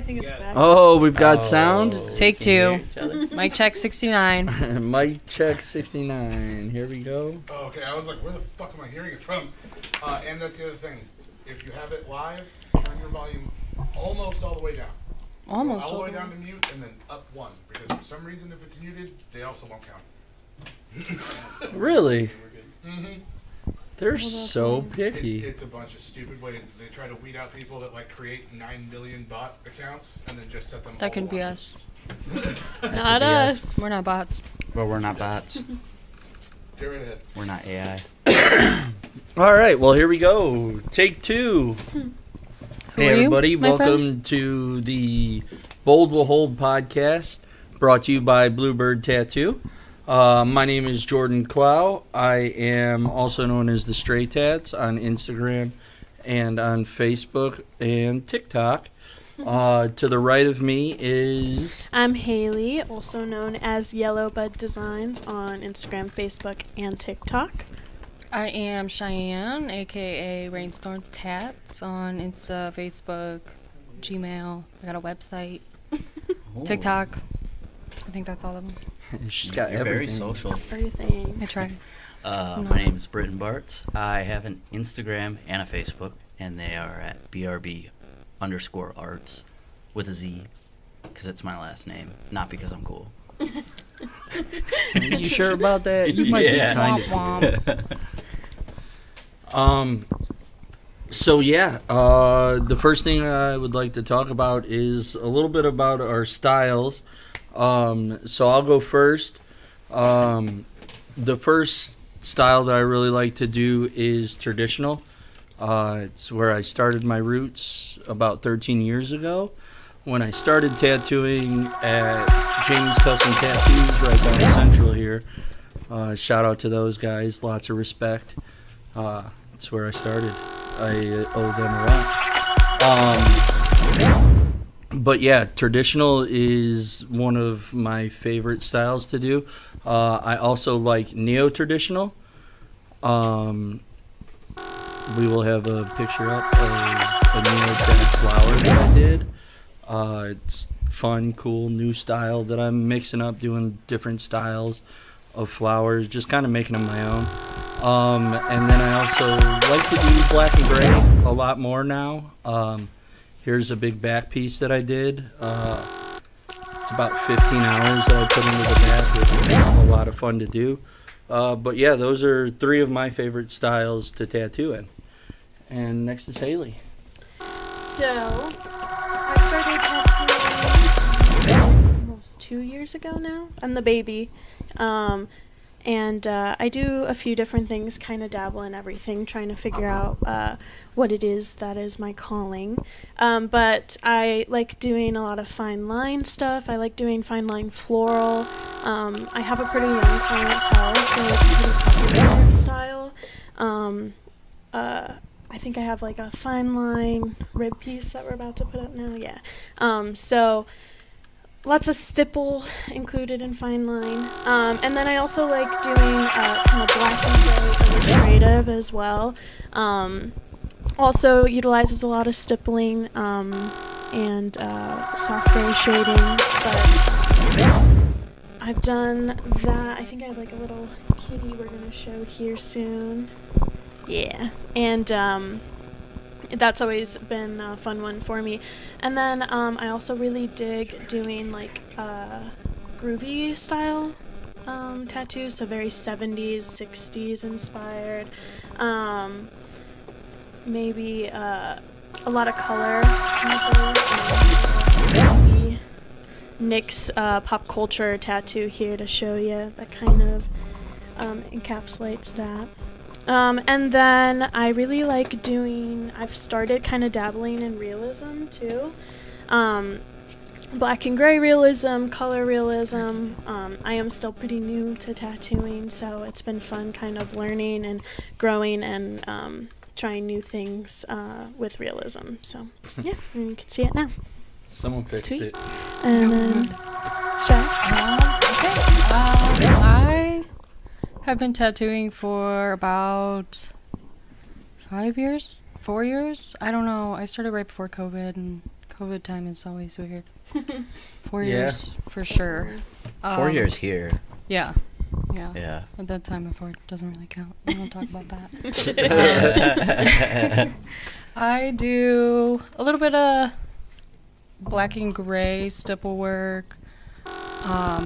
think it's back. Oh, we've got sound. Take two. Mic check 69. Mic check 69. Here we go. Oh, okay. I was like, where the fuck am I hearing it from? And that's the other thing. If you have it live, turn your volume almost all the way down. Almost all the way down to mute and then up one. Because for some reason, if it's muted, they also won't count. Really? Mm-hmm. They're so picky. It's a bunch of stupid ways that they try to weed out people that like create 9 million bot accounts and then just set them. That could be us. Not us. We're not bots. But we're not bots. Get right ahead. We're not AI. All right, well, here we go. Take two. Hey, are you, everybody. my Welcome friend? to the Bold Will Hold podcast, brought to you by Bluebird Tattoo. My name is Jordan Clough. I am also known as the Stray Tats on Instagram and on Facebook and TikTok. To the right of me is... I'm Haley, also known as Yellow Bud Designs on Instagram, Facebook, and TikTok. I am Cheyenne, a.k.a. Rainstorm Tats on Insta, Facebook, Gmail. I got a website, TikTok. I think that's all of them. She's got You're everything. very social. Everything. I try. My name is Britton Bartz. I have an Instagram and a Facebook, and they are at BRB_arts with a Z, because it's my last name, not because I'm cool. You sure about that? You might be kind Womp of. So yeah, the first thing I would like to talk about is a little bit about our styles. So I'll go first. The first style that I really like to do is traditional. It's where I started my roots about 13 years ago when I started tattooing at James Custom Tattoos right down Central here. Shout out to those guys. Lots of respect. That's where I started. I owe them a lot. But yeah, traditional is one of my favorite styles to do. I also like neo-traditional. We will have a picture up of a neo-traditional flower that I did. It's fun, cool, new style that I'm mixing up, doing different styles of flowers, just kind of making them my own. And then I also like to do black and gray a lot more now. Here's a big back piece that I did. It's about 15 hours that I put into the back. It's a lot of fun to do. But yeah, those are three of my favorite styles to tattoo in. And next is Haley. So, I started tattooing almost 2 years ago now. I'm the baby. And I do a few different things, kind of dabble in everything, trying to figure out what it is that is my calling. But I like doing a lot of fine line stuff. I like doing fine line floral. I have a pretty young clientele, so it's a pretty popular style. I think I have like a fine line rib piece that we're about to put up now. Yeah. So lots of stipple included in fine line. And then I also like doing kind of black and gray illustrative as well. Also utilizes a lot of stippling and soft gray shading. But I've done that. I think I have like a little kitty we're going to show here soon. Yeah. And that's always been a fun one for me. And then I also really dig doing like groovy style tattoos, so very 70s, 60s inspired. Maybe a lot of color. Nick's pop culture tattoo here to show you that kind of encapsulates that. And then I really like doing, I've started kind of dabbling in realism too. Black and gray realism, color realism. I am still pretty new to tattooing, so it's been fun kind of learning and growing and trying new things with realism. So yeah, and you can see it now. Someone fixed Sweet. it. And then, I have been tattooing for about 5 years, 4 years. I don't know. I started right before COVID, and COVID time is always weird. 4 Yeah. years for sure. 4 years here. Yeah. Yeah. Yeah. At that time before doesn't really count. We don't talk about that. I do a little bit of black and gray stipple work,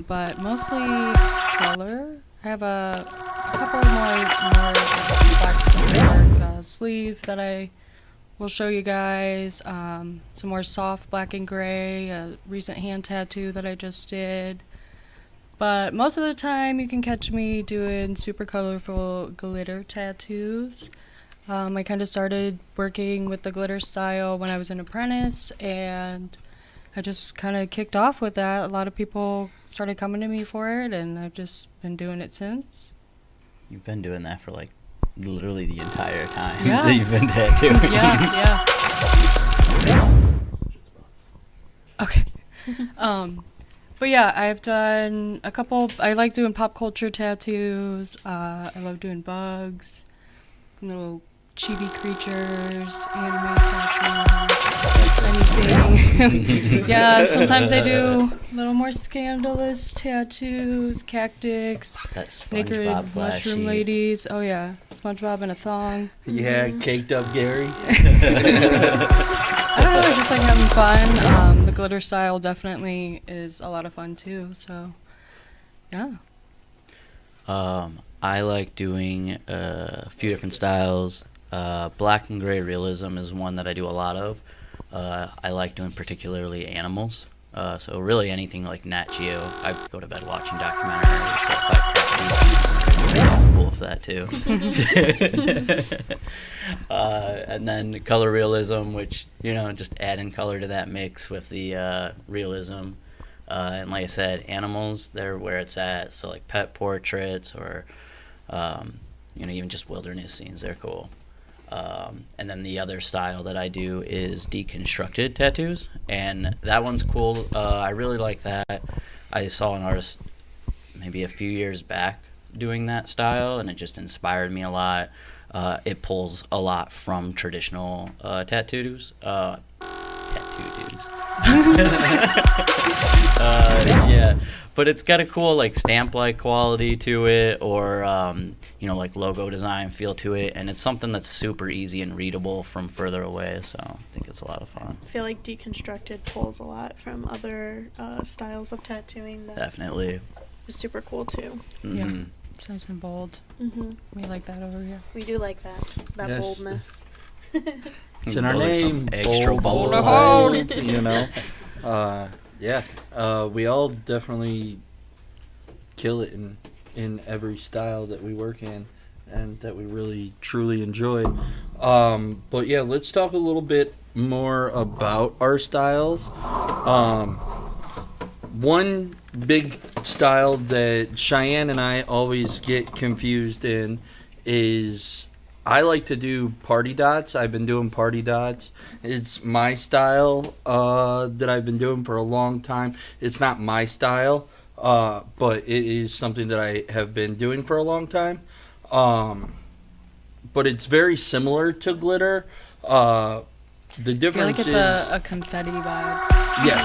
but mostly color. I have a couple more black stipple work sleeve that I will show you guys. Some more soft black and gray, a recent hand tattoo that I just did. But most of the time you can catch me doing super colorful glitter tattoos. I kind of started working with the glitter style when I was an apprentice, and I just kind of kicked off with that. A lot of people started coming to me for it, and I've just been doing it since. You've been doing that for like literally the entire time Yeah. that you've been tattooing. Yeah. Okay. But yeah, I've done a couple. I like doing pop culture tattoos. I love doing bugs, little chibi creatures, anime tattoos, anything. Yeah, sometimes I do a little more scandalous tattoos, cactus, That naked SpongeBob flashy. mushroom ladies. Oh yeah, SpongeBob in a thong. Yeah, caked up Gary. I don't know, I just like having fun. The glitter style definitely is a lot of fun too, so yeah. I like doing a few different styles. Black and gray realism is one that I do a lot of. I like doing particularly animals. So really anything like Nat Geo. I go to bed watching documentaries, so if I tattoo, I'm cool for that too. And then color realism, which, just adding color to that mix with the realism. And like I said, animals, they're where it's at. So like pet portraits or, even just wilderness scenes, they're cool. And then the other style that I do is deconstructed tattoos, and that one's cool. I really like that. I saw an artist maybe a few years back doing that style, and it just inspired me a lot. It pulls a lot from traditional tattoos. Yeah, but it's got a cool like stamp-like quality to it, or like logo design feel to it, and it's something that's super easy and readable from further away. So I think it's a lot of fun. I feel like deconstructed pulls a lot from other styles of tattooing that Definitely. is super cool too. Yeah. Mhm. It's nice and bold. Hmm We like that over here. We do like that Yes. boldness. It's in our Those are some name. extra bold. Yeah. We all definitely kill it in every style that we work in and that we really truly enjoy. But yeah, let's talk a little bit more about our styles. One big style that Cheyenne and I always get confused in is I like to do party dots. I've been doing party dots. It's my style that I've been doing for a long time. It's not my style, but it is something that I have been doing for a long time. But it's very similar to glitter. The I feel difference like it's is a confetti vibe. yes,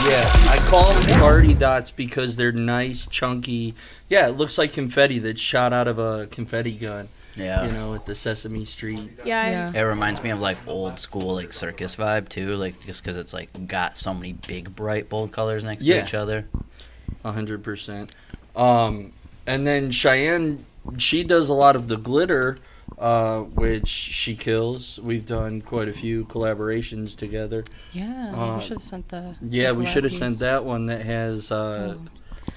yeah. I call them party dots because they're nice, chunky. Yeah, it looks like confetti that's shot out of a confetti gun. Yeah. With the Sesame Street. Yeah. It reminds me of like old school like circus vibe too, like just because it's like got so many big bright bold colors next to each other. 100%. And then Cheyenne, she does a lot of the glitter, which she kills. We've done quite a few collaborations together. Yeah, we should have sent the. Yeah, the we collab should have piece. sent that one that has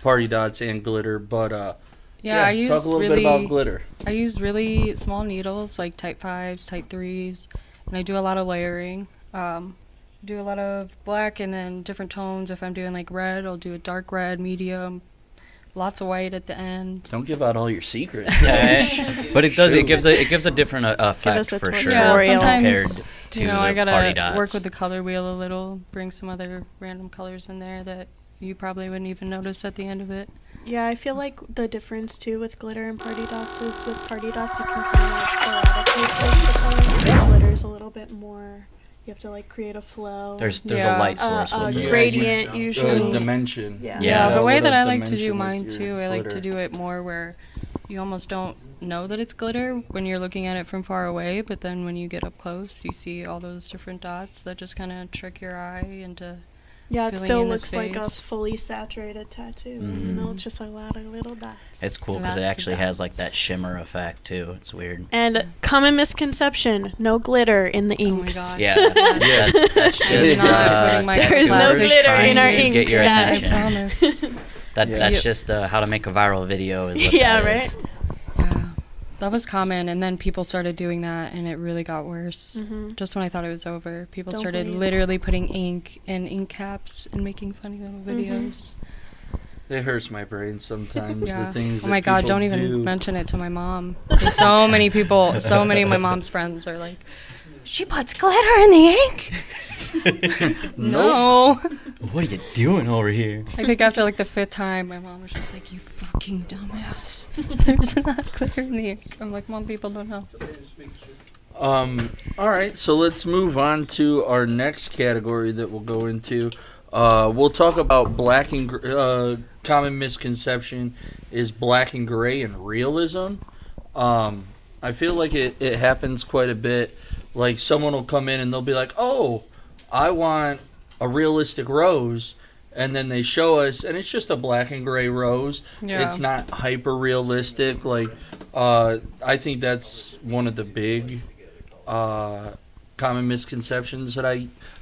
party dots and glitter. But Yeah, I talk use a little really. bit about glitter. I use really small needles, like type 5s, type 3s, and I do a lot of layering. Do a lot of black and then different tones. If I'm doing like red, I'll do a dark red, medium, lots of white at the end. Don't give out all your secrets. But it does. It gives a different effect us a for sure. Yeah, Tutorial. Compared sometimes to I the gotta party dots. work with the color wheel a little, bring some other random colors in there that you probably wouldn't even notice at the end of it. Yeah, I feel like the difference too with glitter and party dots is with party dots you can kind of sporadically place the color. With glitter's a little bit more you have to like create a flow. There's Yeah. a light source with it. Gradient usually. Dimension. Yeah. Yeah, the way Lit that up I like to dimension do with mine your too, I like to glitter. do it more where you almost don't know that it's glitter when you're looking at it from far away, but then when you get up close, you see all those different dots that just kind of trick your eye into. Yeah, it filling still in the looks like a space. fully saturated tattoo. You know, it's just a lot of little dots. It's cool because it Lots of actually has like that dots. shimmer effect too. It's weird. And common misconception: no glitter in the Oh my inks. gosh. Yeah, that's just I'm not putting my There is no classic glitter in our sign inks, Get your guys. I attention. promise. That's Yep. just how to make a viral video. Is what Yeah, that right. is. Yeah, that was common, and then people started doing that, and it really got worse. Mhm. Just when I thought it was over, people Don't started believe it. literally putting ink in ink caps and making funny little Mm-hmm. videos. It hurts my brain sometimes. Yeah. The things Oh my that God! people Don't even do. mention it to my mom. 'Cause so many people, so many of my mom's friends are like, "She puts glitter in the ink." No. What are you doing over here? I think after like the 5th time, my mom was just like, "You fucking dumbass. There's not glitter in the ink." I'm like, "Mom, people don't know." All right, so let's move on to our next category that we'll go into. We'll talk about black and common misconception is black and gray and realism. I feel like it happens quite a bit. Like someone will come in and they'll be like, "Oh, I want a realistic rose," and then they show us, and it's just a black and gray rose. Yeah. It's not hyper realistic. Like, I think that's one of the big common misconceptions that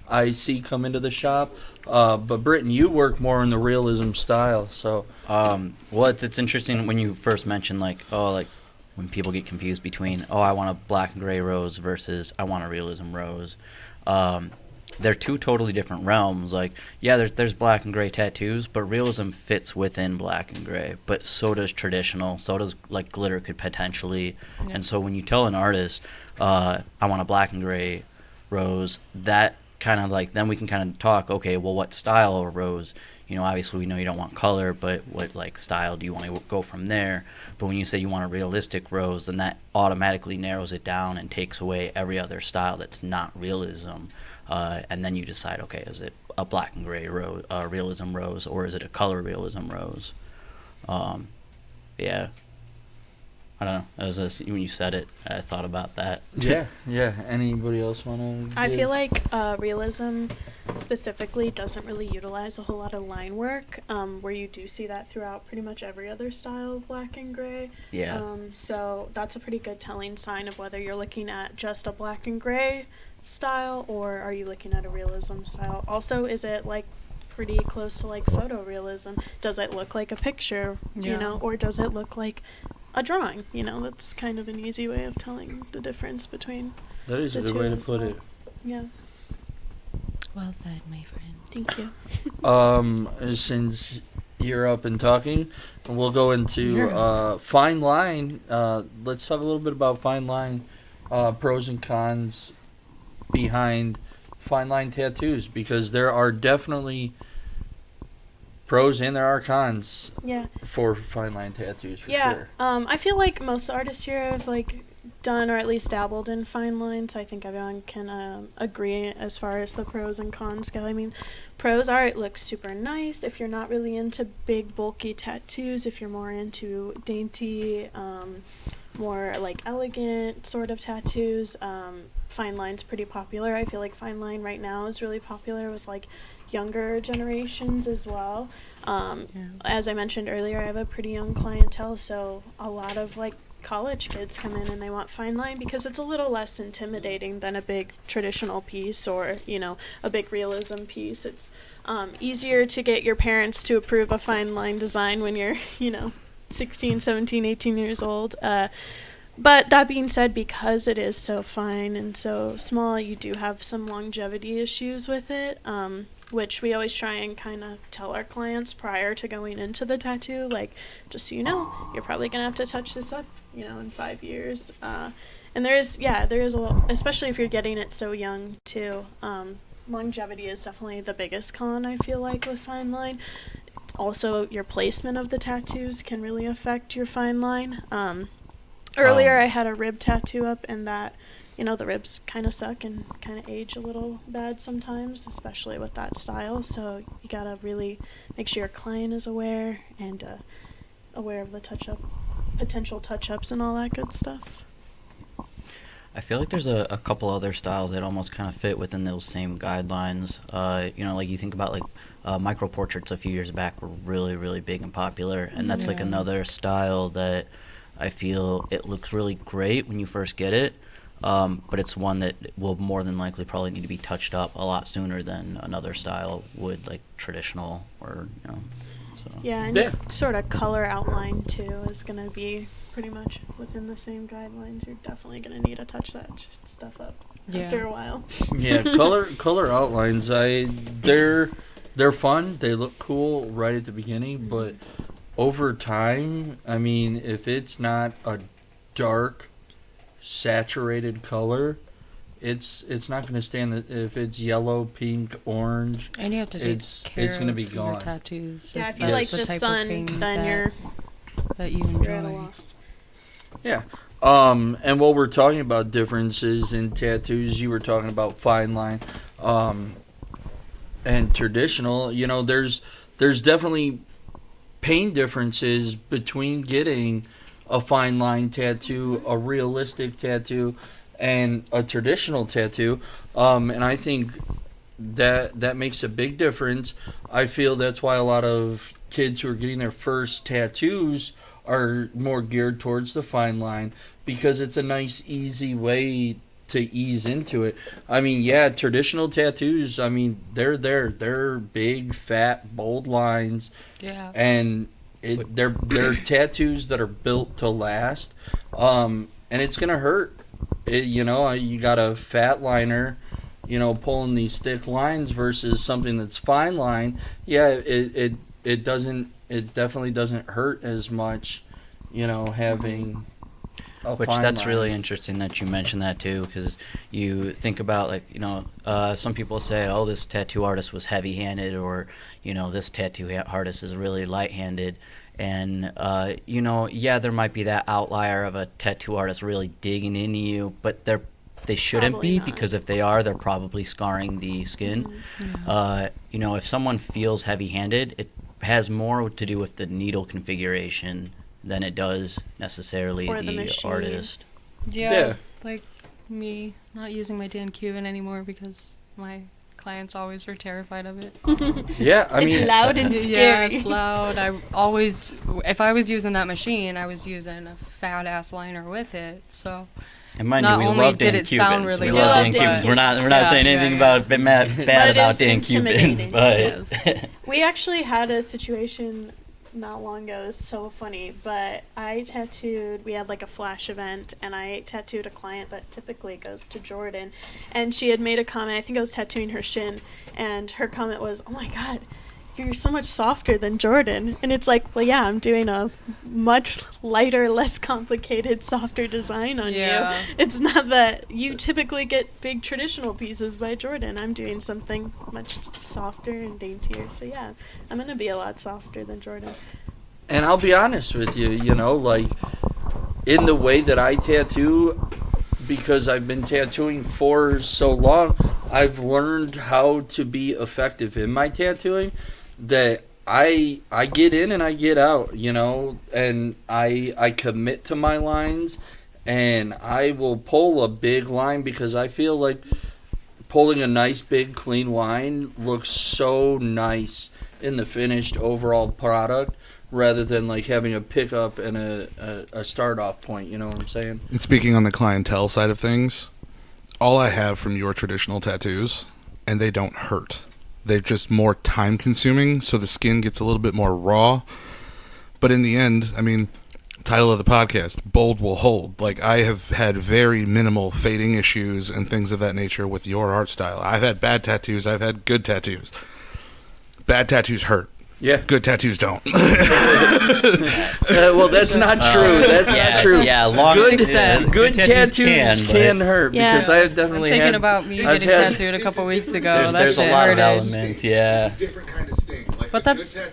I see come into the shop. But Britton, you work more in the realism style, so Well, it's interesting when you first mentioned like when people get confused between I want a black and gray rose versus I want a realism rose. They're two totally different realms. Like, yeah, there's black and gray tattoos, but realism fits within black and gray. But so does traditional. So does like glitter could potentially. Yeah. And so when you tell an artist, I want a black and gray rose, that kind of like then we can kind of talk. Okay, well, what style of rose? You know, obviously we know you don't want color, but what like style do you want to go from there? But when you say you want a realistic rose, then that automatically narrows it down and takes away every other style that's not realism. And then you decide, okay, is it a black and gray rose, realism rose, or is it a color realism rose? Yeah. I don't know. It was just, when you said it, I thought about that. yeah. Anybody else want to? I feel like realism specifically doesn't really utilize a whole lot of line work, where you do see that throughout pretty much every other style of black and gray. Yeah. So that's a pretty good telling sign of whether you're looking at just a black and gray style or are you looking at a realism style. Also, is it like pretty close to like photorealism? Does it look like a picture, you Yeah. know, or does it look like a drawing? You know, that's kind of an easy way of telling the difference between That is a the good two way to as put well. it. Yeah, Well said, my friend. thank you. Since you're up and talking, we'll go into Yeah. fine line. Let's talk a little bit about fine line, pros and cons behind fine line tattoos, because there are definitely pros and there are cons Yeah. for fine line tattoos for Yeah, sure. I feel like most artists here have like done or at least dabbled in fine lines. I think everyone can agree as far as the pros and cons go. I mean, pros are it looks super nice if you're not really into big bulky tattoos. If you're more into dainty, more like elegant sort of tattoos, fine line's pretty popular. I feel like fine line right now is really popular with like younger generations as well. As I mentioned earlier, I have a pretty young clientele, so a lot of like college kids come in and they want fine line because it's a little less intimidating than a big traditional piece or, you know, a big realism piece. It's easier to get your parents to approve a fine line design when you're, you know, 16, 17, 18 years old. But that being said, because it is so fine and so small, you do have some longevity issues with it, which we always try and kind of tell our clients prior to going into the tattoo, like, just so you know, you're probably going to have to touch this up, you know, in 5 years. And there is a lot, especially if you're getting it so young, too. Longevity is definitely the biggest con, I feel like, with fine line. Also, your placement of the tattoos can really affect your fine line. Earlier, I had a rib tattoo up, and that the ribs kind of suck and kind of age a little bad sometimes, especially with that style. So you gotta really make sure your client is aware and aware of the potential touch-ups and all that good stuff. I feel like there's a couple other styles that almost kind of fit within those same guidelines. Like you think about like micro portraits a few years back were really, really big and popular, and that's like another style that I feel it looks really great when you first get it, but it's one that will more than likely probably need to be touched up a lot sooner than another style would, like traditional or So. Yeah, and your sort of color outline too is gonna be pretty much within the same guidelines. You're definitely gonna need to touch that stuff up after a while. Yeah, color outlines. They're fun. They look cool right at the beginning, but over time, I mean, if it's not a dark, saturated color, it's not going to stand. If it's yellow, pink, orange, and you have to take care it's going to be of gone. your tattoos. Yeah, if you like the sun, then that you you're at a enjoy. loss. Yeah. And while we're talking about differences in tattoos, you were talking about fine line, and traditional. There's definitely pain differences between getting a fine line tattoo, a realistic tattoo, and a traditional tattoo. And I think that makes a big difference. I feel that's why a lot of kids who are getting their first tattoos are more geared towards the fine line, because it's a nice, easy way to ease into it. I mean, yeah, traditional tattoos, I mean, they're big, fat, bold lines. Yeah. And they're tattoos that are built to last. And it's going to hurt. You got a fat liner, pulling these thick lines versus something that's fine line. Yeah, it definitely doesn't hurt as much, having a Which fine that's line. really interesting that you mentioned that too, because you think about some people say, oh, this tattoo artist was heavy-handed, or this tattoo artist is really light-handed, and there might be that outlier of a tattoo artist really digging into you, but they shouldn't Probably be, not. because if they are, they're probably scarring the skin. If someone feels heavy-handed, it has more to do with the needle configuration than it does necessarily Or the the machine. artist. Yeah. Like me not using my Dan Cuban anymore because my clients always were terrified of it. Yeah, I mean, it's loud and Yeah, scary. it's loud. If I was using that machine, I was using a fat ass liner with it. So And mind Not you, we only love did Dan it sound Cubans. really We love good, Dan but- Cubans. We're not Yeah, saying anything yeah. about bad But it about is Dan Cubans, intimidating. but We actually had a situation not long ago. It's so funny, but we had like a flash event, and I tattooed a client that typically goes to Jordan, and she had made a comment. I think I was tattooing her shin, and her comment was, "Oh my God, you're so much softer than Jordan." And it's like, well, yeah, I'm doing a much lighter, less complicated, softer design on Yeah. you. It's not that you typically get big traditional pieces by Jordan. I'm doing something much softer and daintier. So yeah, I'm gonna be a lot softer than Jordan. and I'll be honest with you, like in the way that I tattoo, because I've been tattooing for so long, I've learned how to be effective in my tattooing, that I get in and I get out, and I commit to my lines, and I will pull a big line, because I feel like pulling a nice big clean line looks so nice in the finished overall product, rather than like having a pickup and a start off point. You know what I'm saying? And speaking on the clientele side of things, all I have from your traditional tattoos, and they don't hurt. They're just more time consuming, so the skin gets a little bit more raw. But in the end, I mean, title of the podcast, Bold Will Hold. Like, I have had very minimal fading issues and things of that nature with your art style. I've had bad tattoos, I've had good tattoos. Bad tattoos hurt. Yeah. Good tattoos don't. Well, that's not true. That's yeah, not true. Yeah, long Good, yeah, good tattoos but can hurt, Yeah. because I have I'm definitely thinking had. about me I've getting had- tattooed a couple weeks ago. There's That a shit lot of hurted. elements. Yeah. It's a different kind of sting. Like, But a good that's-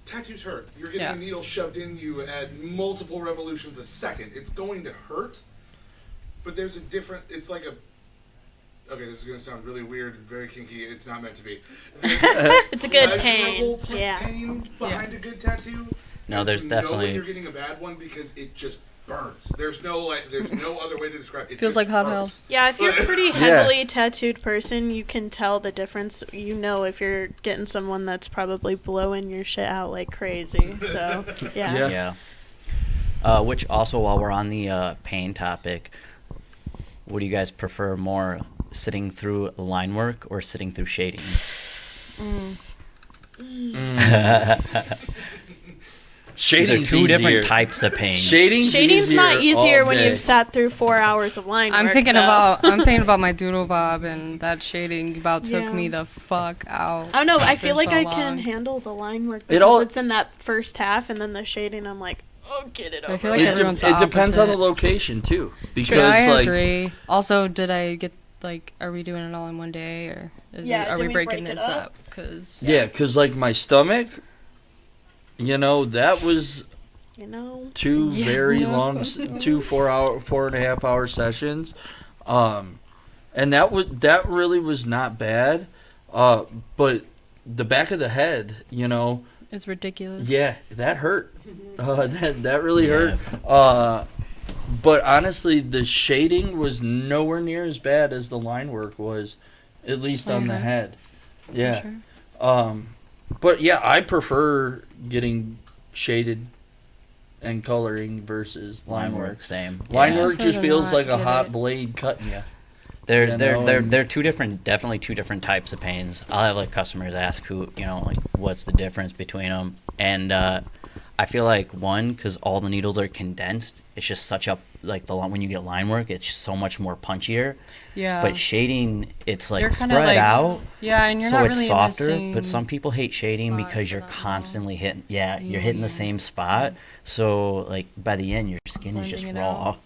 tattoos hurt. You're getting Yeah. a needle shoved in you at multiple revolutions a second. It's going to hurt. but there's a different. It's like a. Okay, this is gonna sound really weird and very kinky. It's not meant to be. It's a good pain. Pleasurable Yeah. pain behind a good tattoo. No, And there's you know definitely. when you're getting a bad one because it just burns. There's no other way to describe it. It Feels just like hot burns. house. Yeah, if you're a pretty heavily tattooed person, you can tell the difference. You know if you're getting someone that's probably blowing your shit out like crazy. So, yeah. Yeah. Which also, while we're on the pain topic, what do you guys prefer more, sitting through line work or sitting through shading? These are Shading's two easier. different types of pain. Shading's not easier all when day. you've sat through 4 hours of line I'm work, thinking though. about my doodle bob, and that shading about took Yeah. me the fuck out. I don't know. I for feel like so I long. can handle the line work It because all- it's in that first half, and then the shading, I'm like, oh, get it over. I feel like It, everyone's it depends on the opposite. location too, because True, I like agree. Also, did I get are we doing it all in one day, or are do we we breaking break it this up? up? Because yeah, because like my stomach, that was You know? two Yeah. very No. long, 4.5-hour sessions, and that really was not bad, but the back of the head, it's ridiculous. yeah, that hurt. That really hurt. But honestly, the shading was nowhere near as bad as the line work was, at least on the Okay. head. Yeah. Sure. But yeah, I prefer getting shaded and coloring versus line work. Same. Line Yeah. work Prefer just to feels not like a get hot it. blade cutting you. They're You they're know, they're and- they're definitely two different types of pains. I'll have like customers ask what's the difference between them, and I feel like one, because all the needles are condensed, it's just such a when you get line work, it's so much more punchier. Yeah. But shading, it's like You're kinda spread like- out, Yeah, and you're so not it's really softer. in the But same some people hate shading spot because for you're that long. constantly hitting. Yeah, you're hitting the Yeah. same spot. So like by the end, your skin is just Blending it raw. out.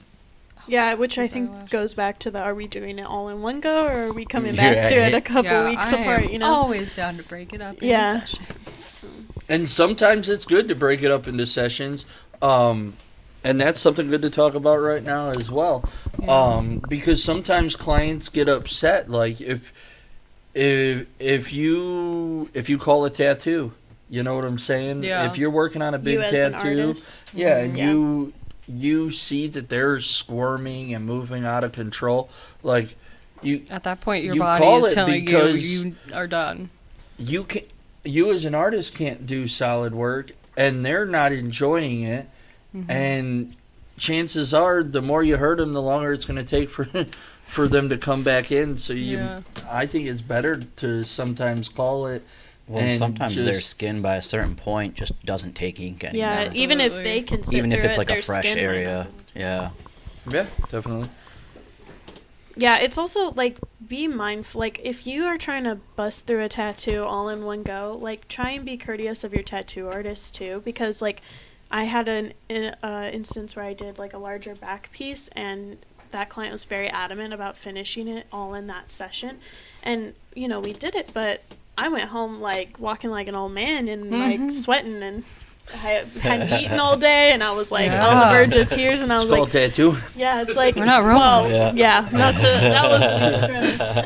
Yeah, which I These think eyelashes. goes back to are we doing it all in one go, or are we coming Yeah, back to it a right. couple Yeah, weeks I apart, am always down to break it up in Yeah. sessions. And sometimes it's good to break it up into sessions. And that's something good to talk about right now as well. Yeah. Because sometimes clients get upset. Like if you call a tattoo, you know what I'm saying? Yeah. If you're working on a big You as an tattoo, artist. yeah, and Yeah. you see that they're squirming and moving out of control, like At that point, your You body call is it telling you because- you are done. you as an artist can't do solid work, and they're not enjoying it. Mm-hmm. And chances are, the more you hurt them, the longer it's going to take for them to come back in. So Yeah. I think it's better to sometimes call it. Well, and sometimes their just- skin by a certain point just doesn't take ink anymore. Yeah, even if Absolutely. they can sit Even if through it's it, like a their fresh skin might area. not. Yeah. Yeah, definitely. Yeah, it's also like be mindful. Like if you are trying to bust through a tattoo all in one go, like try and be courteous of your tattoo artist too, because like I had an instance where I did like a larger back piece, and that client was very adamant about finishing it all in that session, and we did it, but I went home like walking like an old man and like sweating, and I hadn't eaten all day, and I was like on the Yeah. verge of tears, and I It's was called like, tattoo. yeah, it's like We're not well, robots. yeah, not to that was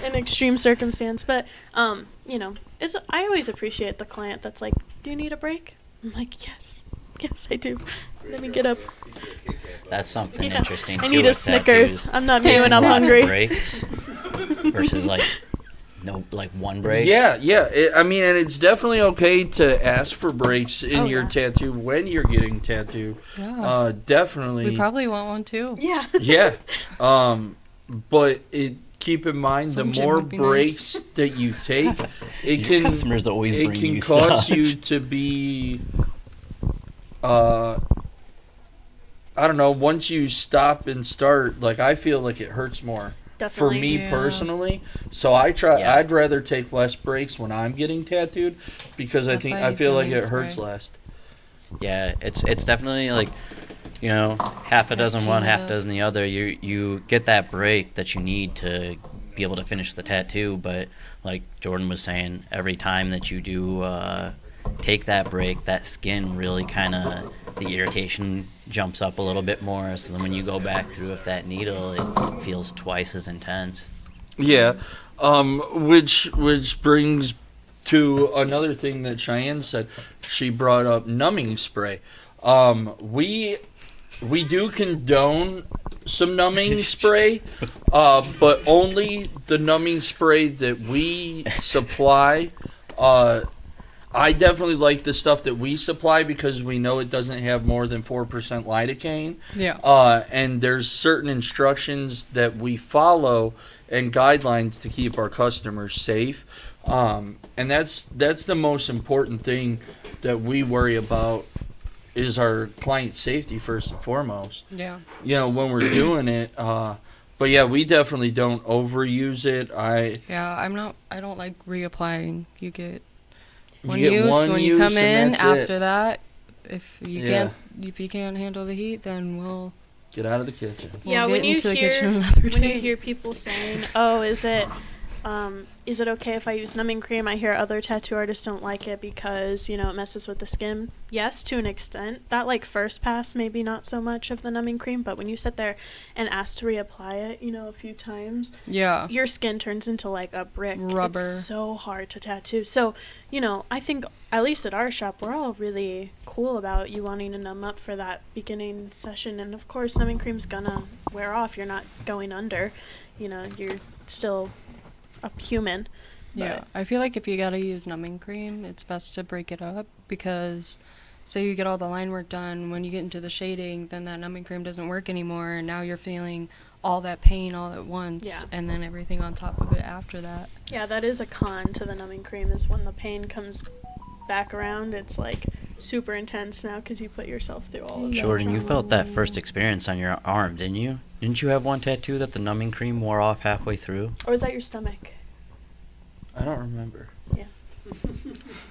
an extreme circumstance, but it's I always appreciate the client that's like, do you need a break? I'm like, yes I do. Let me get up. That's something Yeah. interesting I too. need a with Snickers. tattoos. I'm not me when I'm Lots of hungry. breaks versus one break. Yeah. And it's definitely okay to ask for breaks in Oh, your yeah. tattoo when you're getting tattooed. Yeah. Definitely. We probably want one too. Yeah. Yeah. But keep in mind, Some the gym more would be nice. breaks that you take, it Your can customers always it bring can you cause stuff. you to be I don't know, once you stop and start, like I feel like it hurts more. Definitely. For me Yeah. personally, so Yeah. I'd rather take less breaks when I'm getting tattooed, because That's why I you feel tell like me it this hurts way. less. Yeah, it's definitely like, half a dozen one, half a dozen the other. You get that break that you need to be able to finish the tattoo, but like Jordan was saying, every time that you do take that break, that skin really kind of, the irritation jumps up a little bit more. So then when you go back through with that needle, it feels twice as intense. Yeah, which brings to another thing that Cheyenne said. She brought up numbing spray. We do condone some numbing spray, but only the numbing spray that we supply. I definitely like the stuff that we supply because we know it doesn't have more than 4% lidocaine. Yeah. And there's certain instructions that we follow and guidelines to keep our customers safe. And that's the most important thing that we worry about is our client safety first and foremost. Yeah. You know, when we're doing it. But yeah, we definitely don't overuse it. Yeah, I don't like reapplying. You get one You get use one when you use come in. and that's it. After that, if you Yeah. can't handle the heat, then we'll Get out of the kitchen. Yeah, get when you into the hear kitchen another when day. you hear people saying, "Oh, is it okay if I use numbing cream?" I hear other tattoo artists don't like it because it messes with the skin. Yes, to an extent. That first pass, maybe not so much of the numbing cream, but when you sit there and ask to reapply it, a few times, Yeah. your skin turns into a brick. Rubber. It's so hard to tattoo. So, I think at least at our shop, we're all really cool about you wanting to numb up for that beginning session. And of course, numbing cream's gonna wear off. You're not going under. You're still a human. Yeah, But I feel like if you gotta use numbing cream, it's best to break it up because, say you get all the line work done, when you get into the shading, then that numbing cream doesn't work anymore, and now you're feeling all that pain all at once, Yeah. and then everything on top of it after that. yeah, that is a con to the numbing cream is when the pain comes back around. It's super intense now because you put yourself through all of that. Jordan, you trauma. felt that first experience on your arm, didn't you? Didn't you have one tattoo that the numbing cream wore off halfway through? Or was that your stomach? I don't remember. Yeah.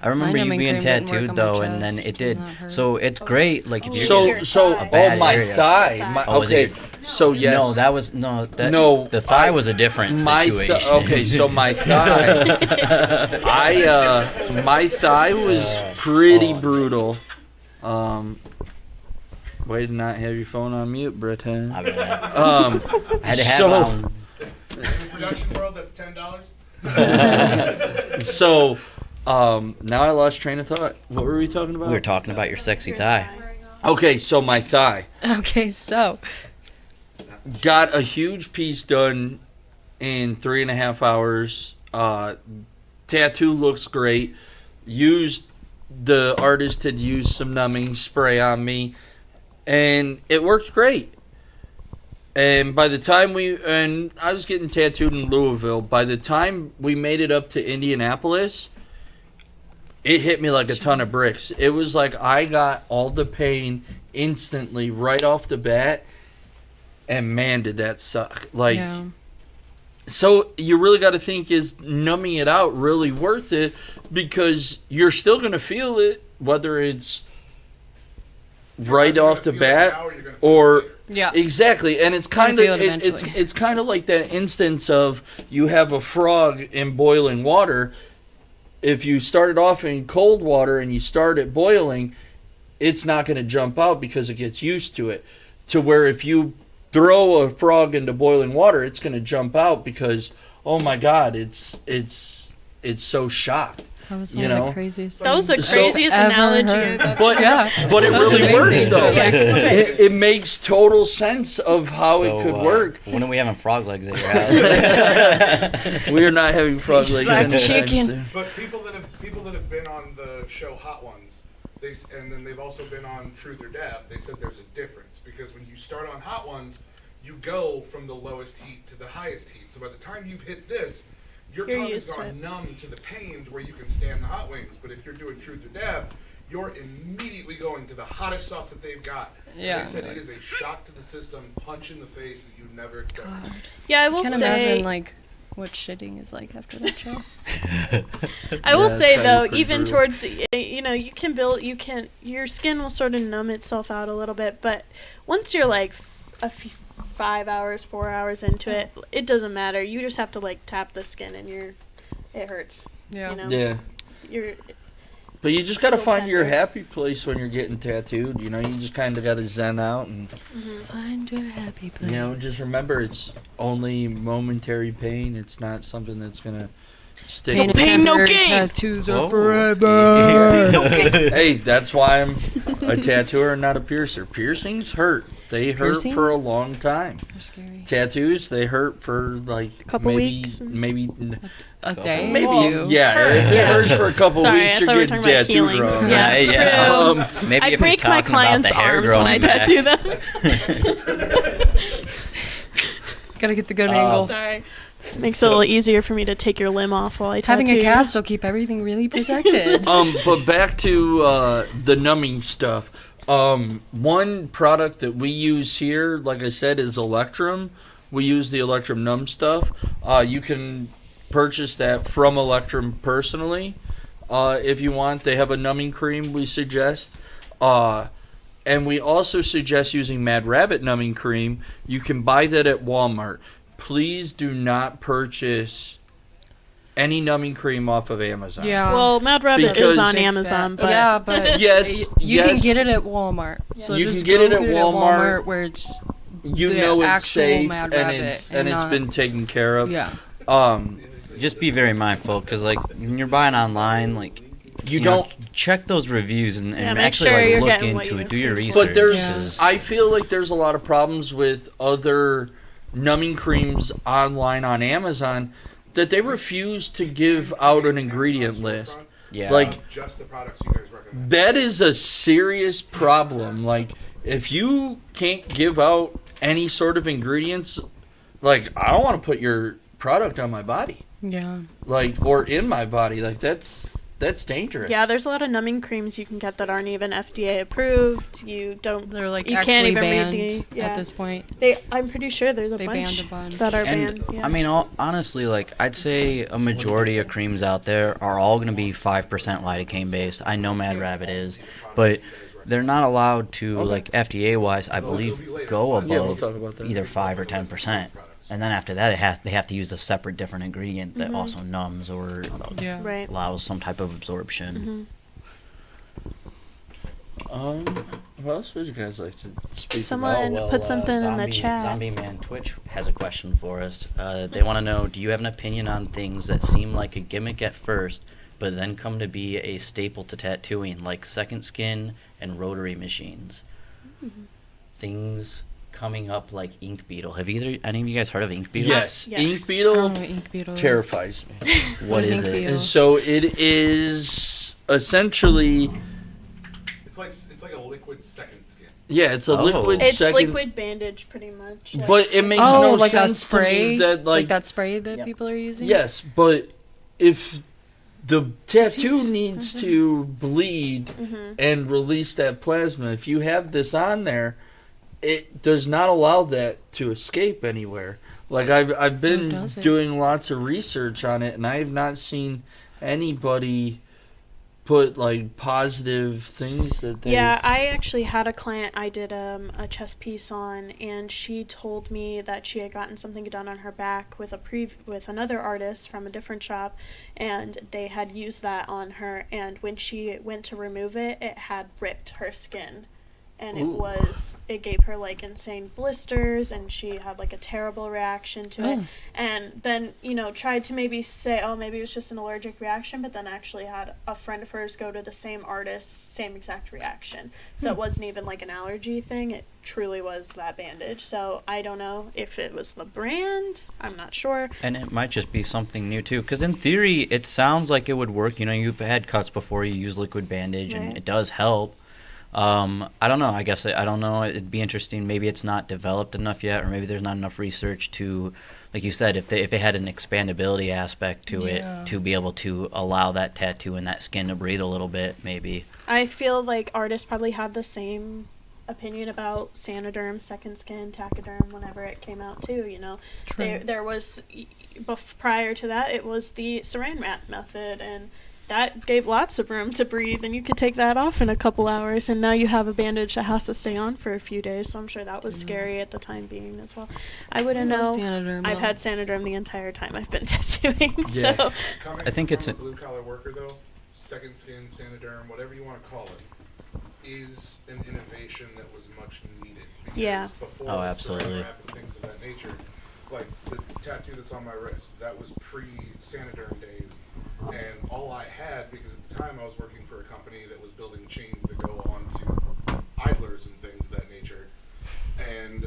I remember you numbing being cream didn't work tattooed on my though, and then chest, it did. and that hurt. So it's Oh, great. Like if oh, you're so- getting- So, A bad my area. thigh. Thigh. Oh, was it Okay, so yes. No, that was no. No, the thigh was a different situation. Okay, so my thigh. My thigh was pretty brutal. Way to not have your phone on mute, Britton. I mean, Um, I had to have so- it on. In the production world, that's $10. So, now I lost train of thought. What were we talking about? We were talking about your sexy thigh. Okay, so my thigh. Okay, so Got a huge piece done in 3.5 hours. Tattoo looks great. The artist had used some numbing spray on me, and it worked great. And by the time I was getting tattooed in Louisville, by the time we made it up to Indianapolis, it hit me like a ton of bricks. It was like I got all the pain instantly right off the bat, and man, did that suck. yeah. So you really got to think, is numbing it out really worth it? Because you're still going to feel it, whether it's right off the bat or Yeah. exactly. And it's kind feel of it it's eventually. it's kind of like that instance of you have a frog in boiling water. If you start it off in cold water and you start it boiling, it's not going to jump out because it gets used to it. To where if you throw a frog into boiling water, it's going to jump out because, oh my God, it's so shocked. That was You one of know? the craziest. That was the things craziest ever analogy heard. I've ever But Yeah. but it That was really works amazing. though. Yeah, that's right. It makes total sense of how it could work. When are we having frog legs at your house? We are not having frog legs Fried anytime chicken. soon. But people that have been on the show Hot Ones, and then they've also been on Truth or Dab, they said there's a difference because when you start on Hot Ones, you go from the lowest heat to the highest heat. So by the time you've hit this, your You're tongue has used to gone it. numb to the pain to where you can stand the hot wings. But if you're doing Truth or Dab, you're immediately going to the hottest sauce that they've got. And Yeah. they said it is a shock to the system, punch in the face that you never expected. Yeah, I I will can't say. imagine what shitting is like after that show. I will Yeah, say it's though, pretty even brutal. towards the, your skin will sort of numb itself out a little bit, but once you're 5 hours, 4 hours into it, it doesn't matter. You just have to tap the skin and it hurts. Yeah. You know? Yeah. But you just gotta Still find your tender. happy place when you're getting tattooed. You know, you just kind of gotta zen out and, Find your happy place. you know, just remember it's only momentary pain. It's not something that's gonna stick. Pain, pain, no temporary gain. Tattoos are Whoa. forever. Hey, that's why I'm a tattooer and not a piercer. Piercings hurt. They hurt for a Piercings? long time. They're scary. Tattoos, they hurt for like Couple maybe, weeks. maybe, A day, maybe, or two. yeah. Hurt, If it yeah. hurts for a couple Sorry, weeks, I you're thought we were getting talking about tattooed healing. wrong. Yeah, true. Maybe I if break you're my talking about clients' the hair arms when growing I back. tattoo them. Gotta get the good angle. Sorry. Makes it a little easier for me to take your limb off while I tattoo. Having a cast will keep everything really protected. But back to the numbing stuff. One product that we use here, like I said, is Electrum. We use the Electrum numb stuff. You can purchase that from Electrum personally if you want. They have a numbing cream we suggest. And we also suggest using Mad Rabbit numbing cream. You can buy that at Walmart. Please do not purchase any numbing cream off of Amazon. Yeah. Well, Mad Rabbit Because- is on Amazon, but yeah, but Yes, you yes. can get it at Walmart. So You just can get go it at get Walmart. where it's You the know it's actual safe Mad and Rabbit it's and not- been taken care of. yeah. Just be very mindful, because like when you're buying online, like You know, don't. check those reviews and Yeah, make actually sure like you're look getting what into you're it. Do your paying research. for. But there's, Yeah. I feel like there's a lot of problems with other numbing creams online on Amazon that they refuse to give out an ingredient list. Yeah. Like, Just the products you guys recommend. that is a serious problem. Like, if you can't give out any sort of ingredients, like, I don't want to put your product on my body, Yeah. like, or in my body. Like, that's dangerous. yeah, there's a lot of numbing creams you can get that aren't even FDA approved. You don't. They're like You actually can't even banned read the. Yeah. at this point. I'm pretty sure there's a They bunch banned a bunch. that are And banned. Yeah. I mean, honestly, like I'd say a majority of creams out there are all going to be 5% lidocaine based. I know Mad Rabbit is, but they're not allowed to, like FDA wise, I believe, go Yeah, we'll above talk about that. either 5 or 10%. And then after that, they have to use a separate different ingredient that also numbs or Yeah. right. allows some type of absorption. What else would you guys like to speak Someone about? put something in the chat. Zombie Man Twitch has a question for us. They want to know, do you have an opinion on things that seem like a gimmick at first, but then come to be a staple to tattooing, like second skin and rotary machines? Things coming up like ink beetle. Have any of you guys heard of ink beetle? Yes, Yes. ink I don't beetle know what ink beetle is. terrifies me. What is ink it? beetle? And so it is essentially, It's like a liquid second skin. yeah, it's a Oh. liquid It's second, liquid bandage, pretty much. like- but it makes Oh, no like that sense spray? to me that Like that spray that people are using? yes, but if the tattoo Seems- needs to bleed and release that plasma, if you have this on there, it does not allow that to escape anywhere. Like I've been does it? doing lots of research on it, and I have not seen anybody put like positive things that they. Yeah, I actually had a client I did a chest piece on, and she told me that she had gotten something done on her back with with another artist from a different shop, and they had used that on her, and when she went to remove it, it had ripped her skin. And Ooh. it gave her like insane blisters, and she had like a terrible reaction to it. Oh. And then, tried to maybe say, oh, maybe it was just an allergic reaction, but then actually had a friend of hers go to the same artist, same exact reaction. So it wasn't even like an allergy thing. It truly was that bandage. So I don't know if it was the brand. I'm not sure. And it might just be something new too, because in theory, it sounds like it would work. You know, you've had cuts before, you use liquid bandage, Right. and it does help. I don't know. I guess I don't know. It'd be interesting. Maybe it's not developed enough yet, or maybe there's not enough research to, like you said, if they had an expandability aspect to Yeah. it to be able to allow that tattoo and that skin to breathe a little bit, maybe. I feel like artists probably had the same opinion about Sanoderm, Second Skin, Tachoderm whenever it came out too, True. There was, prior to that, it was the saran wrap method, and that gave lots of room to breathe, and you could take that off in a couple hours, and now you have a bandage that has to stay on for a few days, so I'm sure that was scary at the time being as well. I wouldn't I know. love Sanoderm, I've though. had Sanoderm the entire time I've been tattooing, Yeah. so I think it's a a- blue collar worker though. second skin, Sanoderm, whatever you want to call it, is an innovation that was much needed. Because Yeah. before Oh, absolutely. saran wrap and things of that nature, like the tattoo that's on my wrist, that was pre-Sanoderm days. And all I had, because at the time I was working for a company that was building chains that go on to idlers and things of that nature. And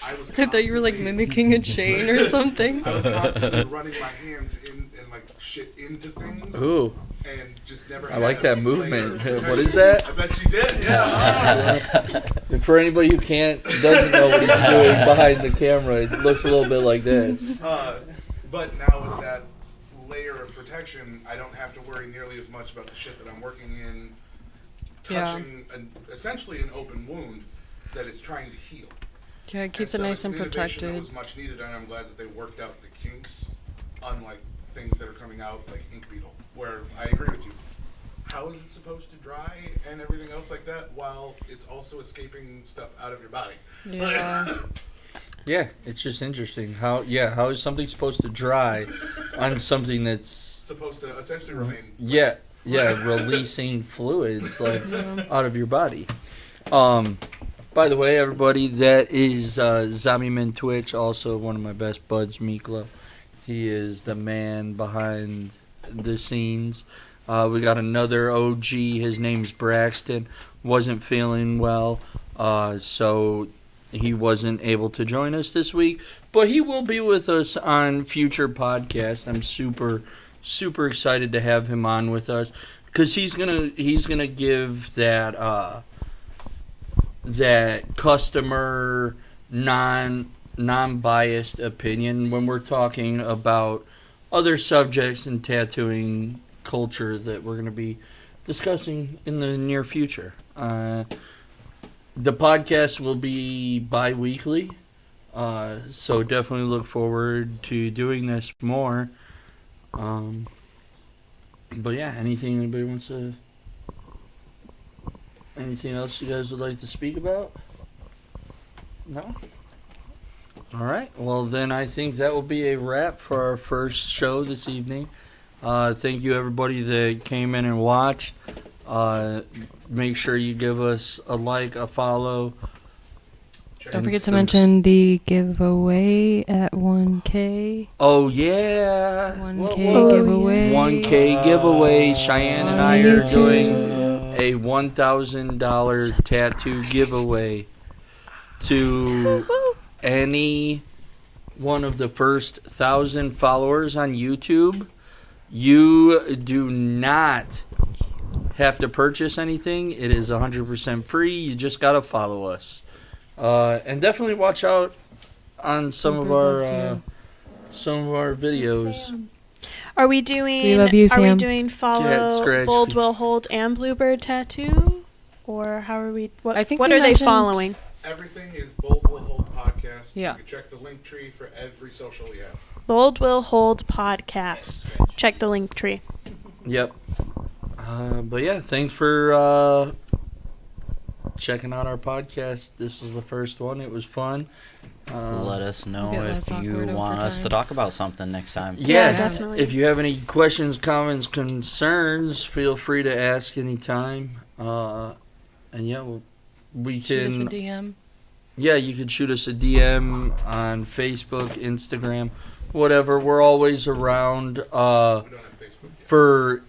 I was I thought you were like constantly- mimicking a chain or something. I was constantly running my hands in and like shit into things. Ooh. And just never I had like a that layer movement. of protection. What is that? I bet you did, yeah. And for anybody who doesn't know what he's doing behind the camera, it looks a little bit like this. But now with that layer of protection, I don't have to worry nearly as much about the shit that I'm working in, touching essentially an open wound that is trying to heal. Yeah, it keeps And it so nice it's and an innovation that protected. was much needed, and I'm glad that they worked out the kinks, unlike things that are coming out like Ink Beetle, where I agree with you. How is it supposed to dry and everything else like that while it's also escaping stuff out of your body? Yeah. Yeah, it's just interesting. How is something supposed to dry on something that's Supposed to essentially remain. releasing fluids like out of your body. By the way, everybody, that is Zombieman Twitch, also one of my best buds, Mikla. He is the man behind the scenes. We got another OG. His name's Braxton. Wasn't feeling well, so he wasn't able to join us this week. But he will be with us on future podcasts. I'm super excited to have him on with us because he's gonna give that customer non-biased opinion when we're talking about other subjects in tattooing culture that we're going to be discussing in the near future. The podcast will be bi-weekly, so definitely look forward to doing this more. But yeah, anything else you guys would like to speak about? No? Alright, well then I think that will be a wrap for our first show this evening. Thank you everybody that came in and watched. Make sure you give us a like, a follow. Don't forget to mention the giveaway at 1K. Oh yeah! 1K giveaway. 1K giveaway. Cheyenne and I are YouTube. doing a $1,000 tattoo giveaway to any one of the first 1,000 followers on YouTube. You do not have to purchase anything. It is 100% free. You just gotta follow us, and definitely watch out on some of our videos. Are we doing? We love you, Are we Sam. doing Cat follow scratch. Bold Will Hold and Bluebird Tattoo, or how are we? What I think what we are they mentioned- following? Everything is Bold Will Hold Podcast. Yeah. You can check the link tree for every social we have. Bold Will Hold podcast. Check the link tree. Yep. But yeah, thanks for checking out our podcast. This is the first one. It was fun. Let us know Get if less you awkward want over us to time. talk about something next time. Yeah, definitely. If you have any questions, comments, concerns, feel free to ask anytime. And yeah, we Shoot us a can. DM. Yeah, you can shoot us a DM on Facebook, Instagram, whatever. We're always around. We don't have Facebook yet. For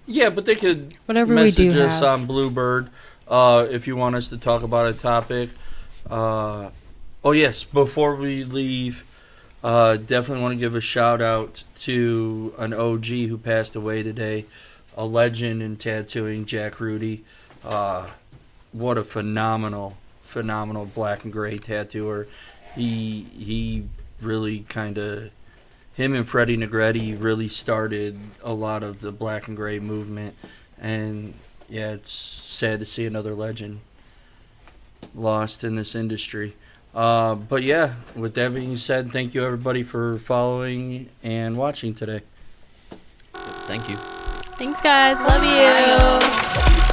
yeah, but they could Whatever we message do us have. on Bluebird if you want us to talk about a topic. Oh yes, before we leave, definitely want to give a shout out to an OG who passed away today, a legend in tattooing, Jack Rudy. What a phenomenal black and gray tattooer. He really kind of, him and Freddie Negretti really started a lot of the black and gray movement, and yeah, it's sad to see another legend lost in this industry. But yeah, with that being said, thank you everybody for following and watching today. Thank you. Thanks, guys. Love you.